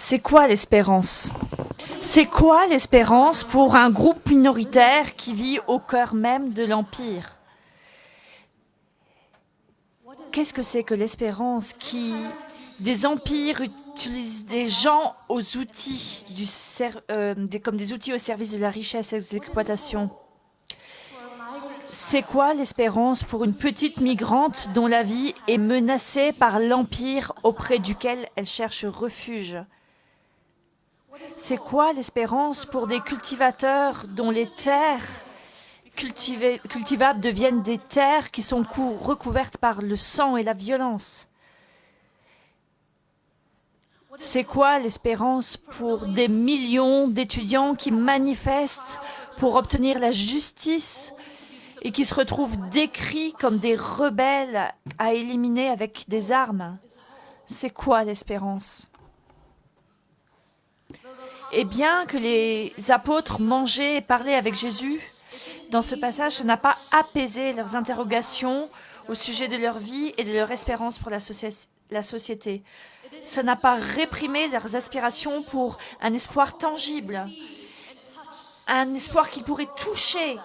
C'est quoi l'espérance? C'est quoi l'espérance pour un groupe minoritaire qui vit au cœur même de l'Empire? Qu'est-ce que c'est que l'espérance qui des empires utilisent des gens aux outils comme des outils au service de la richesse et de l'exploitation? C'est quoi l'espérance pour une petite migrante dont la vie est menacée par l'empire auprès duquel elle cherche refuge? C'est quoi l'espérance pour des cultivateurs dont les terres cultivables deviennent des terres qui sont recouvertes par le sang et la violence? C'est quoi l'espérance pour des millions d'étudiants qui manifestent pour obtenir la justice et qui se retrouvent décrits comme des rebelles à éliminer avec des armes? C'est quoi l'espérance? Et bien que les apôtres mangeaient et parlaient avec Jésus, dans ce passage, ça n'a pas apaisé leurs interrogations au sujet de leur vie et de leur espérance pour la société. Ça n'a pas réprimé leurs aspirations pour un espoir tangible, un espoir qui pourrait toucher.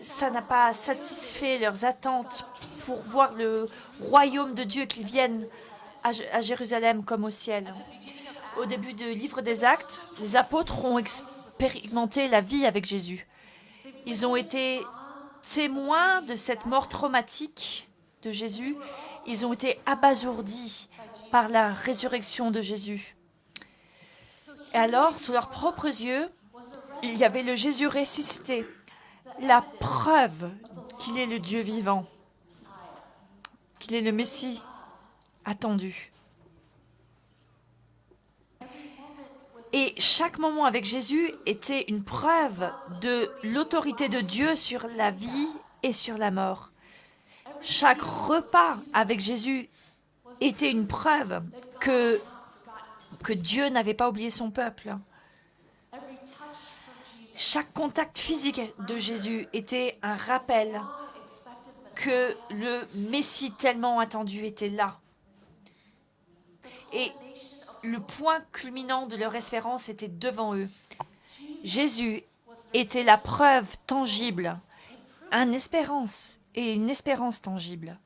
Ça n'a pas satisfait leurs attentes pour voir le royaume de Dieu qui vienne à Jérusalem comme au ciel. Au début du livre des Actes, les apôtres ont expérimenté la vie avec Jésus. Ils ont été témoins de cette mort traumatique de Jésus. Ils ont été abasourdis par la résurrection de Jésus. Et alors, sous leurs propres yeux, il y avait le Jésus ressuscité, la preuve qu'il est le Dieu vivant, qu'il est le Messie attendu. Et chaque moment avec Jésus était une preuve de l'autorité de Dieu sur la vie et sur la mort. Chaque repas avec Jésus était une preuve que Dieu n'avait pas oublié son peuple. Chaque contact physique de Jésus était un rappel que le Messie tellement attendu était là. Et le point culminant de leur espérance était devant eux. Jésus était la preuve tangible, une espérance tangible.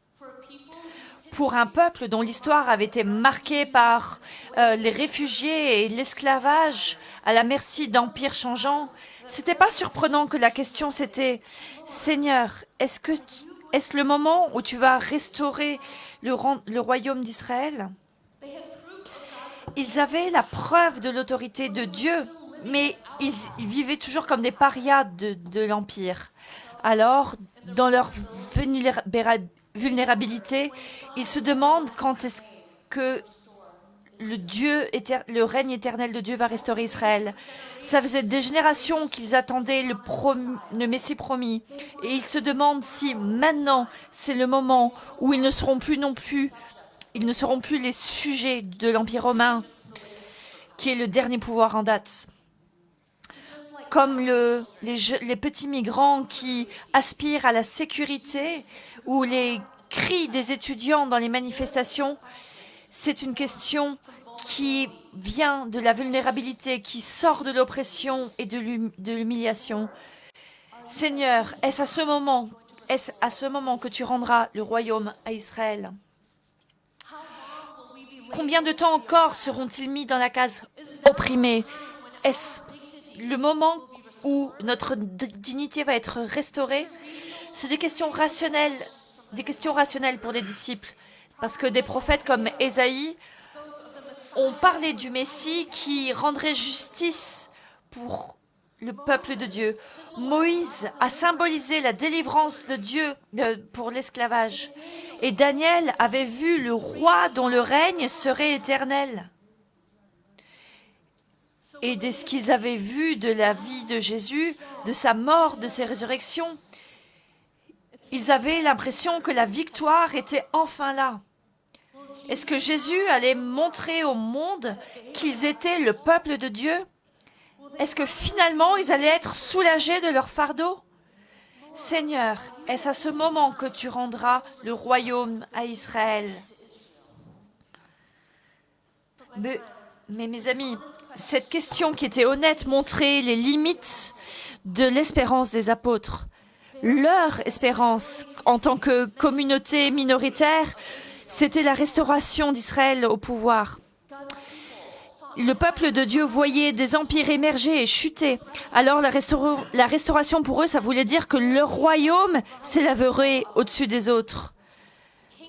Pour un peuple dont l'histoire avait été marquée par les réfugiés et l'esclavage à la merci d'empires changeants, c'était pas surprenant que la question c'était « Seigneur, est-ce le moment où tu vas restaurer le royaume d'Israël ?» Ils avaient la preuve de l'autorité de Dieu, mais ils vivaient toujours comme des parias de l'Empire. Alors, dans leur vulnérabilité, ils se demandent quand est-ce que le règne éternel de Dieu va restaurer Israël. Ça faisait des générations qu'ils attendaient le Messie promis. Et ils se demandent si maintenant, c'est le moment où ils ne seront plus les sujets de l'Empire romain, qui est le dernier pouvoir en date. Comme les petits migrants qui aspirent à la sécurité ou les cris des étudiants dans les manifestations, c'est une question qui vient de la vulnérabilité, qui sort de l'oppression et de l'humiliation. Seigneur, est-ce à ce moment que tu rendras le royaume à Israël? Combien de temps encore seront-ils mis dans la case opprimée? Est-ce le moment où notre dignité va être restaurée? C'est des questions rationnelles pour les disciples, parce que des prophètes comme Ésaïe ont parlé du Messie qui rendrait justice pour le peuple de Dieu. Moïse a symbolisé la délivrance de Dieu pour l'esclavage. Et Daniel avait vu le roi dont le règne serait éternel. Et de ce qu'ils avaient vu de la vie de Jésus, de sa mort, de ses résurrections, ils avaient l'impression que la victoire était enfin là. Est-ce que Jésus allait montrer au monde qu'ils étaient le peuple de Dieu? Est-ce que finalement ils allaient être soulagés de leur fardeau? Seigneur, est-ce à ce moment que tu rendras le royaume à Israël? Mais mes amis, cette question qui était honnête montrait les limites de l'espérance des apôtres. Leur espérance en tant que communauté minoritaire, c'était la restauration d'Israël au pouvoir. Le peuple de Dieu voyait des empires émerger et chuter. Alors la restauration pour eux, ça voulait dire que leur royaume s'élèverait au-dessus des autres.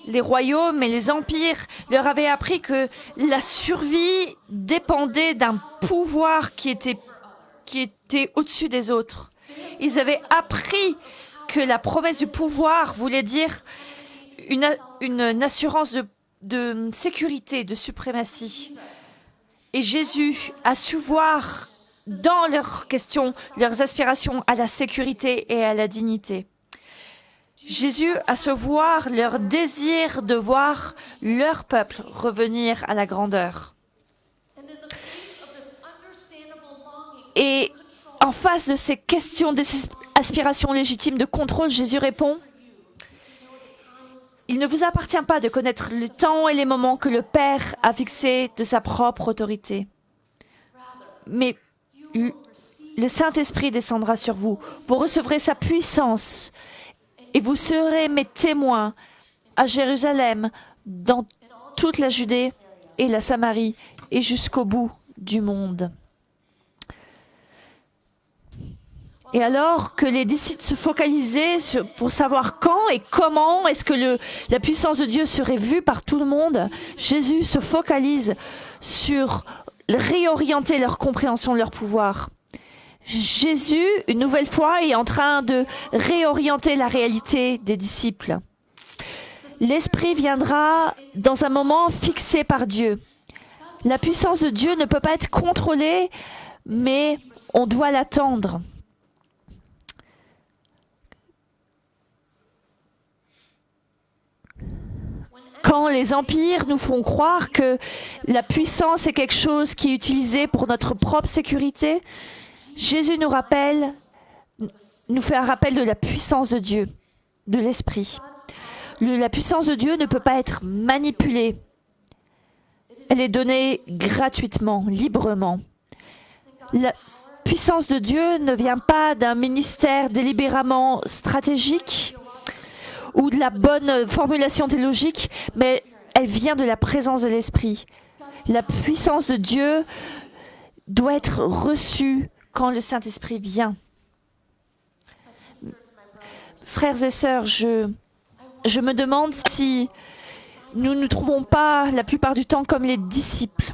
Les royaumes et les empires leur avaient appris que la survie dépendait d'un pouvoir qui était au-dessus des autres. Ils avaient appris que la promesse du pouvoir voulait dire une assurance de sécurité, de suprématie. Et Jésus a su voir dans leurs questions, leurs aspirations à la sécurité et à la dignité. Jésus a su voir leur désir de voir leur peuple revenir à la grandeur. Et en face de ces questions, de ces aspirations légitimes de contrôle, Jésus répond: il ne vous appartient pas de connaître les temps et les moments que le Père a fixés de sa propre autorité. Mais le Saint-Esprit descendra sur vous. Vous recevrez sa puissance et vous serez mes témoins à Jérusalem, dans toute la Judée et la Samarie et jusqu'au bout du monde. Et alors que les disciples se focalisaient pour savoir quand et comment est-ce que la puissance de Dieu serait vue par tout le monde, Jésus se focalise sur réorienter leur compréhension de leur pouvoir. Jésus, une nouvelle fois, est en train de réorienter la réalité des disciples. L'Esprit viendra dans un moment fixé par Dieu. La puissance de Dieu ne peut pas être contrôlée, mais on doit l'attendre. Quand les empires nous font croire que la puissance est quelque chose qui est utilisé pour notre propre sécurité, Jésus nous fait un rappel de la puissance de Dieu, de l'Esprit. La puissance de Dieu ne peut pas être manipulée. Elle est donnée gratuitement, librement. La puissance de Dieu ne vient pas d'un ministère délibérément stratégique ou de la bonne formulation théologique, mais elle vient de la présence de l'Esprit. La puissance de Dieu doit être reçue quand le Saint-Esprit vient. Frères et sœurs, je me demande si nous ne nous trouvons pas la plupart du temps comme les disciples.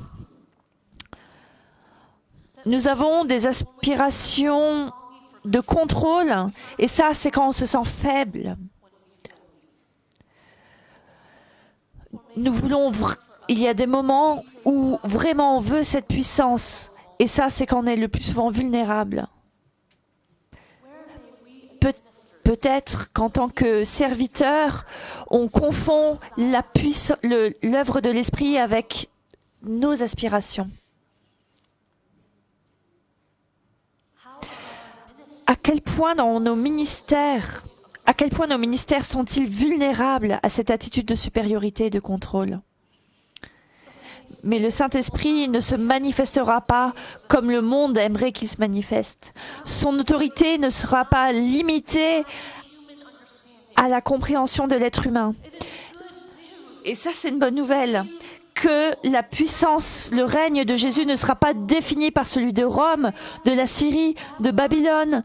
Nous avons des aspirations de contrôle, et ça, c'est quand on se sent faible. Il y a des moments où vraiment on veut cette puissance, et ça, c'est quand on est le plus souvent vulnérable. Peut-être qu'en tant que serviteur, on confond l'œuvre de l'Esprit avec nos aspirations. À quel point nos ministères sont-ils vulnérables à cette attitude de supériorité et de contrôle? Mais le Saint-Esprit ne se manifestera pas comme le monde aimerait qu'il se manifeste. Son autorité ne sera pas limitée à la compréhension de l'être humain. Et ça, c'est une bonne nouvelle. Que la puissance, le règne de Jésus ne sera pas défini par celui de Rome, de la Syrie, de Babylone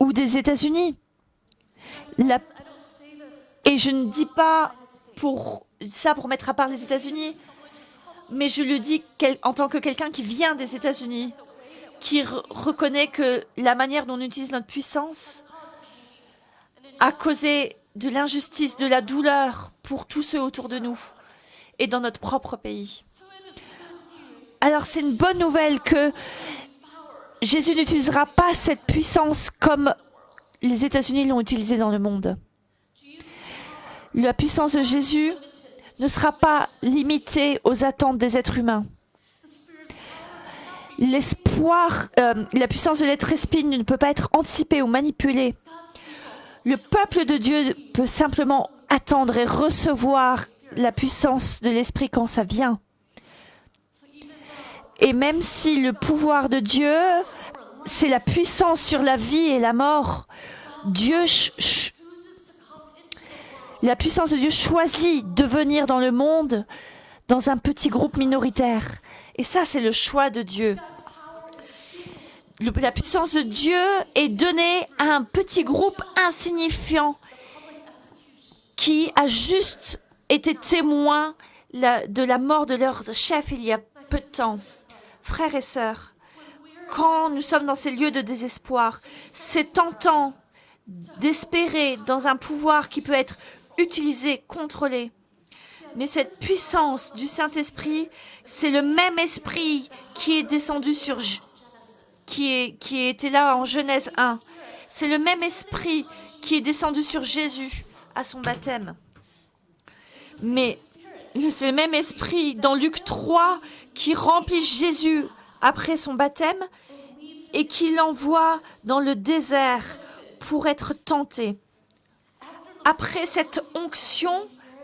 ou des États-Unis. Et je ne dis pas pour mettre à part les États-Unis, mais je le dis en tant que quelqu'un qui vient des États-Unis, qui reconnaît que la manière dont on utilise notre puissance a causé de l'injustice, de la douleur pour tous ceux autour de nous et dans notre propre pays. Alors c'est une bonne nouvelle que Jésus n'utilisera pas cette puissance comme les États-Unis l'ont utilisée dans le monde. La puissance de Jésus ne sera pas limitée aux attentes des êtres humains. La puissance de l'être esprit ne peut pas être anticipée ou manipulée. Le peuple de Dieu peut simplement attendre et recevoir la puissance de l'Esprit quand ça vient. Et même si le pouvoir de Dieu, c'est la puissance sur la vie et la mort, la puissance de Dieu choisit de venir dans le monde dans un petit groupe minoritaire. Et ça, c'est le choix de Dieu. La puissance de Dieu est donnée à un petit groupe insignifiant qui a juste été témoin de la mort de leur chef il y a peu de temps. Frères et sœurs, quand nous sommes dans ces lieux de désespoir, c'est tentant d'espérer dans un pouvoir qui peut être utilisé, contrôlé. Mais cette puissance du Saint-Esprit, c'est le même esprit qui est descendu qui était là en Genèse 1. C'est le même esprit qui est descendu sur Jésus à son baptême. Mais c'est le même esprit dans Luc 3 qui remplit Jésus après son baptême et qui l'envoie dans le désert pour être tenté. Après cette onction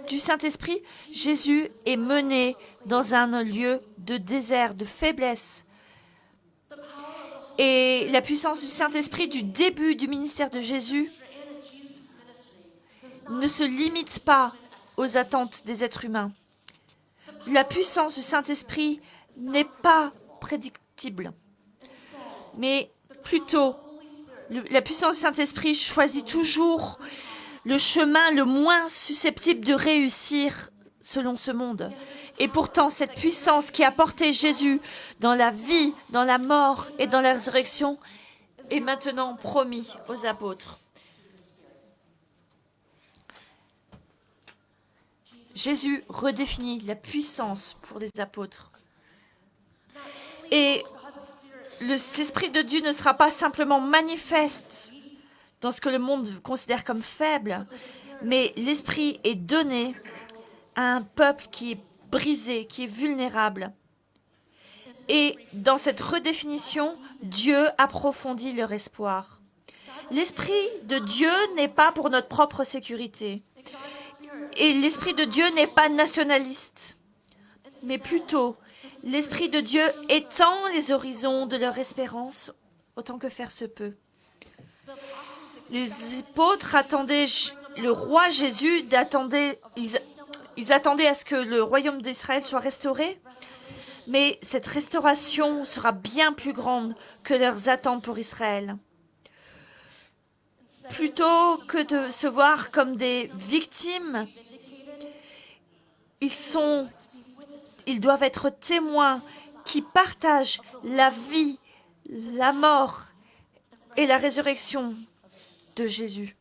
du Saint-Esprit, Jésus est mené dans un lieu de désert, de faiblesse. Et la puissance du Saint-Esprit du début du ministère de Jésus ne se limite pas aux attentes des êtres humains. La puissance du Saint-Esprit n'est pas prédictible, mais plutôt la puissance du Saint-Esprit choisit toujours le chemin le moins susceptible de réussir selon ce monde. Et pourtant, cette puissance qui a porté Jésus dans la vie, dans la mort et dans la résurrection est maintenant promis aux apôtres. Jésus redéfinit la puissance pour les apôtres. Et l'Esprit de Dieu ne sera pas simplement manifeste dans ce que le monde considère comme faible, mais l'Esprit est donné à un peuple qui est brisé, qui est vulnérable. Et dans cette redéfinition, Dieu approfondit leur espoir. L'Esprit de Dieu n'est pas pour notre propre sécurité. Et l'Esprit de Dieu n'est pas nationaliste, mais plutôt l'Esprit de Dieu étend les horizons de leur espérance autant que faire se peut. Les apôtres attendaient le roi Jésus, ils attendaient à ce que le royaume d'Israël soit restauré, mais cette restauration sera bien plus grande que leurs attentes pour Israël. Plutôt que de se voir comme des victimes, ils doivent être témoins qui partagent la vie, la mort et la résurrection de Jésus.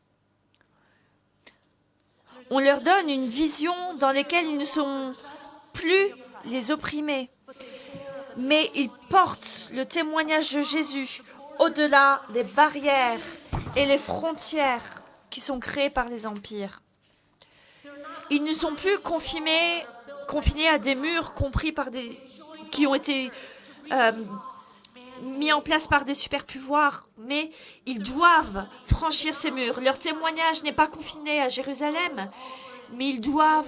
On leur donne une vision dans laquelle ils ne sont plus les opprimés, mais ils portent le témoignage de Jésus au-delà des barrières et les frontières qui sont créées par les empires. Ils ne sont plus confinés à des murs qui ont été mis en place par des super-pouvoirs, mais ils doivent franchir ces murs. Leur témoignage n'est pas confiné à Jérusalem, mais ils doivent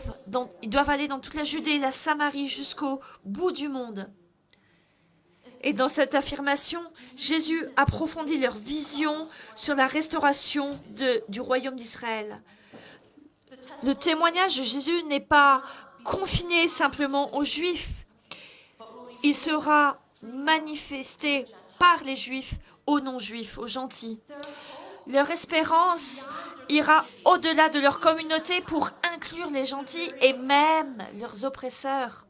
aller dans toute la Judée, la Samarie, jusqu'au bout du monde. Et dans cette affirmation, Jésus approfondit leur vision sur la restauration du royaume d'Israël. Le témoignage de Jésus n'est pas confiné simplement aux Juifs. Il sera manifesté par les Juifs aux non-Juifs, aux gentils. Leur espérance ira au-delà de leur communauté pour inclure les gentils et même leurs oppresseurs.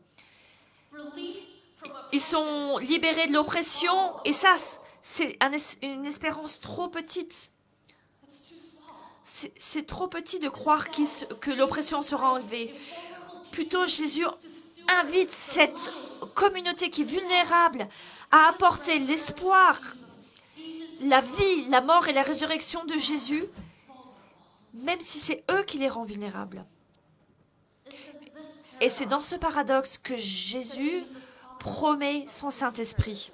Ils sont libérés de l'oppression et ça, c'est une espérance trop petite. C'est trop petit de croire que l'oppression sera enlevée. Plutôt, Jésus invite cette communauté qui est vulnérable à apporter l'espoir, la vie, la mort et la résurrection de Jésus, même si c'est eux qui les rendent vulnérables. Et c'est dans ce paradoxe que Jésus promet son Saint-Esprit.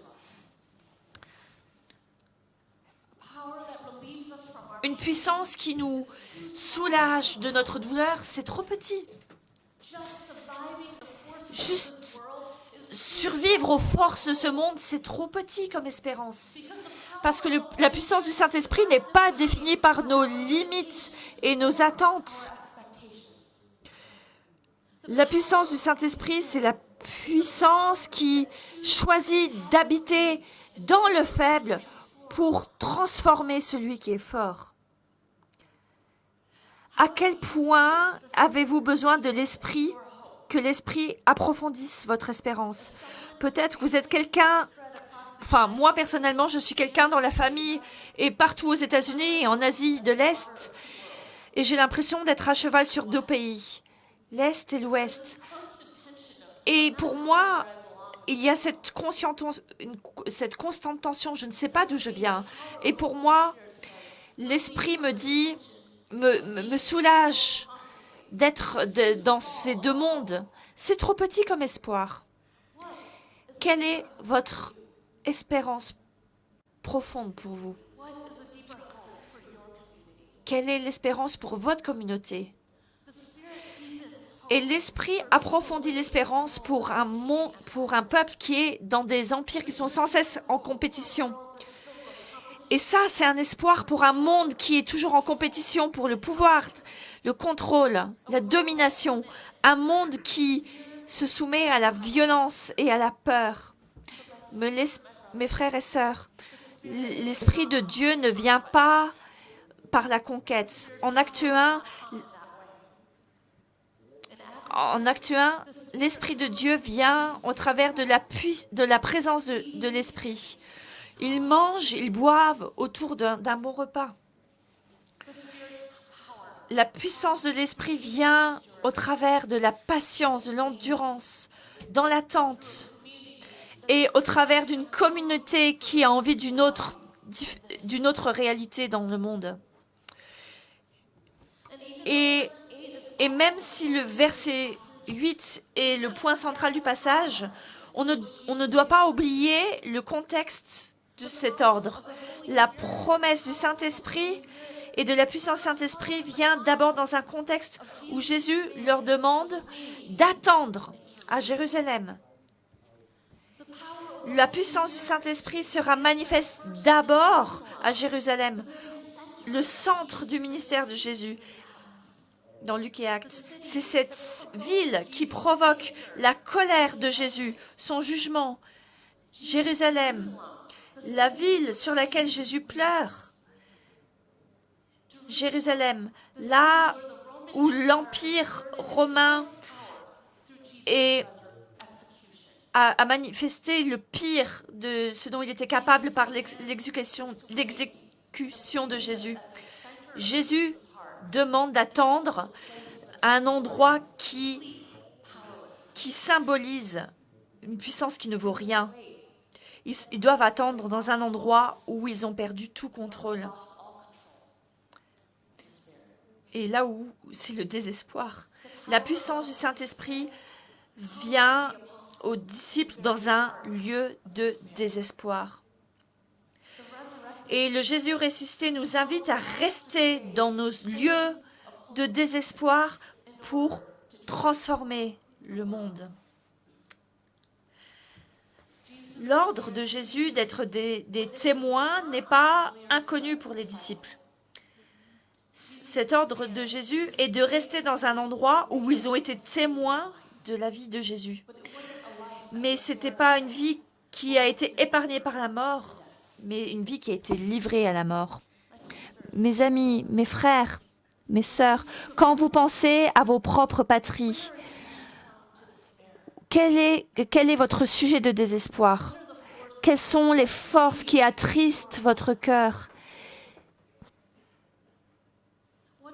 Une puissance qui nous soulage de notre douleur, c'est trop petit. Juste survivre aux forces de ce monde, c'est trop petit comme espérance. Parce que la puissance du Saint-Esprit n'est pas définie par nos limites et nos attentes. La puissance du Saint-Esprit, c'est la puissance qui choisit d'habiter dans le faible pour transformer celui qui est fort. À quel point avez-vous besoin de l'Esprit, que l'Esprit approfondisse votre espérance? Peut-être que vous êtes quelqu'un, enfin moi personnellement, je suis quelqu'un dans la famille et partout aux États-Unis et en Asie de l'Est, et j'ai l'impression d'être à cheval sur deux pays, l'Est et l'Ouest. Et pour moi, il y a cette constante tension, je ne sais pas d'où je viens. Et pour moi, l'Esprit me dit, me soulage d'être dans ces deux mondes. C'est trop petit comme espoir. Quelle est votre espérance profonde pour vous? Quelle est l'espérance pour votre communauté? Et l'Esprit approfondit l'espérance pour un peuple qui est dans des empires qui sont sans cesse en compétition. Et ça, c'est un espoir pour un monde qui est toujours en compétition pour le pouvoir, le contrôle, la domination. Un monde qui se soumet à la violence et à la peur. Mes frères et sœurs, l'Esprit de Dieu ne vient pas par la conquête. En Acte 1, l'Esprit de Dieu vient au travers de la présence de l'Esprit. Ils mangent, ils boivent autour d'un bon repas. La puissance de l'Esprit vient au travers de la patience, de l'endurance, dans l'attente et au travers d'une communauté qui a envie d'une autre réalité dans le monde. Et même si le verset 8 est le point central du passage, on ne doit pas oublier le contexte de cet ordre. La promesse du Saint-Esprit et de la puissance du Saint-Esprit vient d'abord dans un contexte où Jésus leur demande d'attendre à Jérusalem. La puissance du Saint-Esprit sera manifeste d'abord à Jérusalem, le centre du ministère de Jésus. Dans Luc et Actes, c'est cette ville qui provoque la colère de Jésus, son jugement. Jérusalem, la ville sur laquelle Jésus pleure. Jérusalem, là où l'Empire romain a manifesté le pire de ce dont il était capable par l'exécution de Jésus. Jésus demande d'attendre à un endroit qui symbolise une puissance qui ne vaut rien. Ils doivent attendre dans un endroit où ils ont perdu tout contrôle. Et là où c'est le désespoir. La puissance du Saint-Esprit vient aux disciples dans un lieu de désespoir. Et le Jésus ressuscité nous invite à rester dans nos lieux de désespoir pour transformer le monde. L'ordre de Jésus d'être des témoins n'est pas inconnu pour les disciples. Cet ordre de Jésus est de rester dans un endroit où ils ont été témoins de la vie de Jésus. Mais ce n'était pas une vie qui a été épargnée par la mort, mais une vie qui a été livrée à la mort. Mes amis, mes frères, mes sœurs, quand vous pensez à vos propres patries, quel est votre sujet de désespoir? Quelles sont les forces qui attristent votre cœur?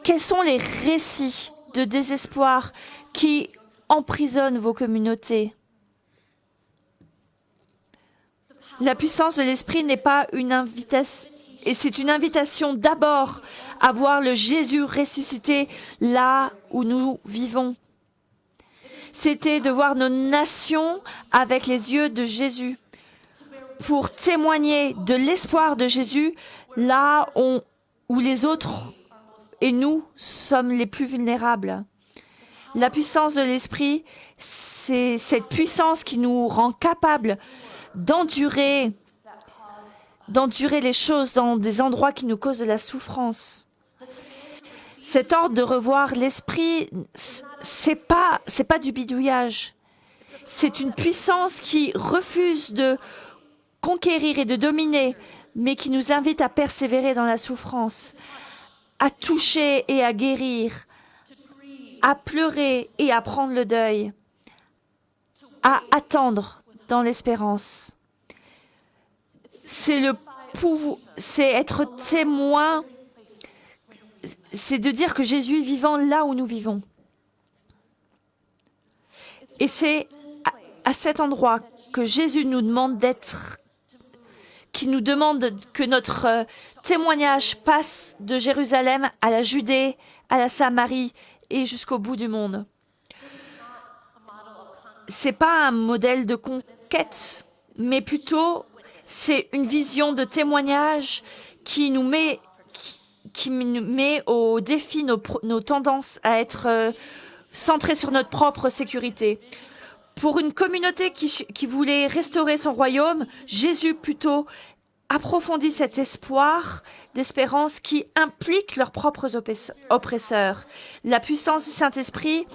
Quels sont les récits de désespoir qui emprisonnent vos communautés? La puissance de l'Esprit n'est pas une invitation, et c'est une invitation d'abord à voir le Jésus ressuscité là où nous vivons. C'était de voir nos nations avec les yeux de Jésus, pour témoigner de l'espoir de Jésus là où les autres et nous sommes les plus vulnérables. La puissance de l'esprit, c'est cette puissance qui nous rend capables d'endurer les choses dans des endroits qui nous causent de la souffrance. Cet ordre de revoir l'esprit, c'est pas du bidouillage. C'est une puissance qui refuse de conquérir et de dominer, mais qui nous invite à persévérer dans la souffrance, à toucher et à guérir, à pleurer et à prendre le deuil, à attendre dans l'espérance. C'est être témoin, c'est de dire que Jésus est vivant là où nous vivons. Et c'est à cet endroit que Jésus nous demande d'être, qui nous demande que notre témoignage passe de Jérusalem à la Judée, à la Samarie et jusqu'au bout du monde. C'est pas un modèle de conquête, mais plutôt c'est une vision de témoignage qui nous met au défi nos tendances à être centrées sur notre propre sécurité. Pour une communauté qui voulait restaurer son royaume, Jésus plutôt approfondit cet espoir d'espérance qui implique leurs propres oppresseurs. La puissance du Saint-Esprit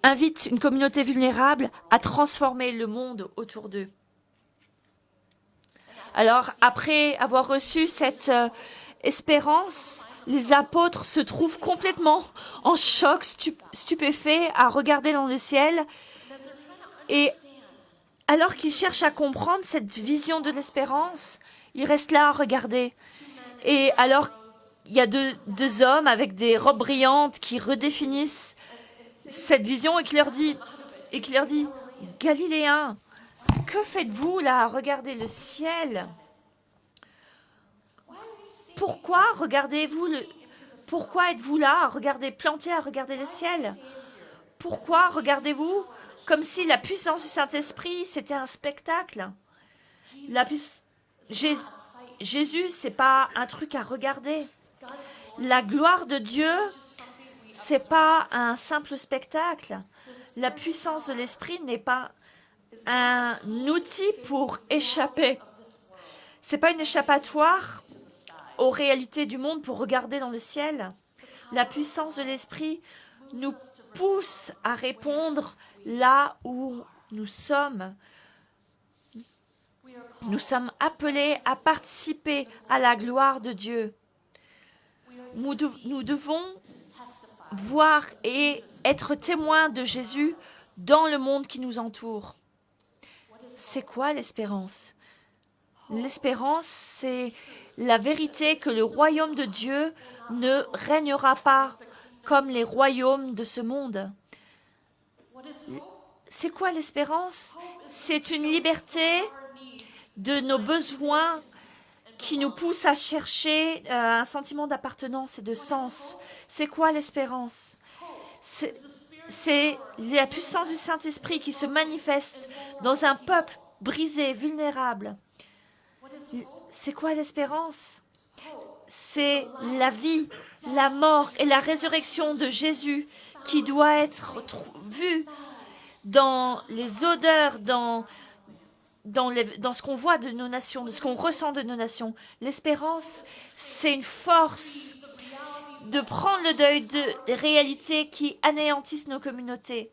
invite une communauté vulnérable à transformer le monde autour d'eux. Alors, après avoir reçu cette espérance, les apôtres se trouvent complètement en choc, stupéfaits, à regarder dans le ciel. Et alors qu'ils cherchent à comprendre cette vision de l'espérance, ils restent là à regarder. Et alors, il y a deux hommes avec des robes brillantes qui redéfinissent cette vision et qui leur dit, Galiléens, que faites-vous là à regarder le ciel? Pourquoi êtes-vous là à regarder, plantés à regarder le ciel? Pourquoi regardez-vous comme si la puissance du Saint-Esprit, c'était un spectacle? Jésus, c'est pas un truc à regarder. La gloire de Dieu, c'est pas un simple spectacle. La puissance de l'Esprit n'est pas un outil pour échapper. C'est pas une échappatoire aux réalités du monde pour regarder dans le ciel. La puissance de l'Esprit nous pousse à répondre là où nous sommes. Nous sommes appelés à participer à la gloire de Dieu. Nous devons voir et être témoins de Jésus dans le monde qui nous entoure. C'est quoi l'espérance? L'espérance, c'est la vérité que le royaume de Dieu ne régnera pas comme les royaumes de ce monde. C'est quoi l'espérance? C'est une liberté de nos besoins qui nous pousse à chercher un sentiment d'appartenance et de sens. C'est quoi l'espérance? C'est la puissance du Saint-Esprit qui se manifeste dans un peuple brisé, vulnérable. C'est quoi l'espérance? C'est la vie, la mort et la résurrection de Jésus qui doit être vue dans les odeurs, dans ce qu'on voit de nos nations, de ce qu'on ressent de nos nations. L'espérance, c'est une force de prendre le deuil des réalités qui anéantissent nos communautés.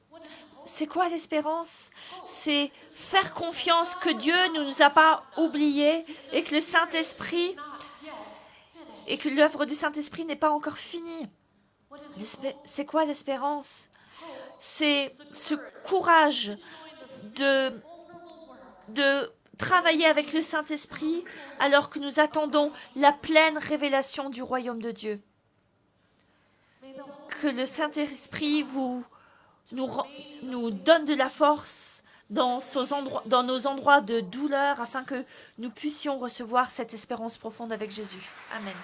C'est quoi l'espérance? C'est faire confiance que Dieu ne nous a pas oubliés et que le Saint-Esprit et que l'œuvre du Saint-Esprit n'est pas encore finie. C'est quoi l'espérance? C'est ce courage de travailler avec le Saint-Esprit alors que nous attendons la pleine révélation du royaume de Dieu. Que le Saint-Esprit nous donne de la force dans nos endroits de douleur afin que nous puissions recevoir cette espérance profonde avec Jésus. Amen.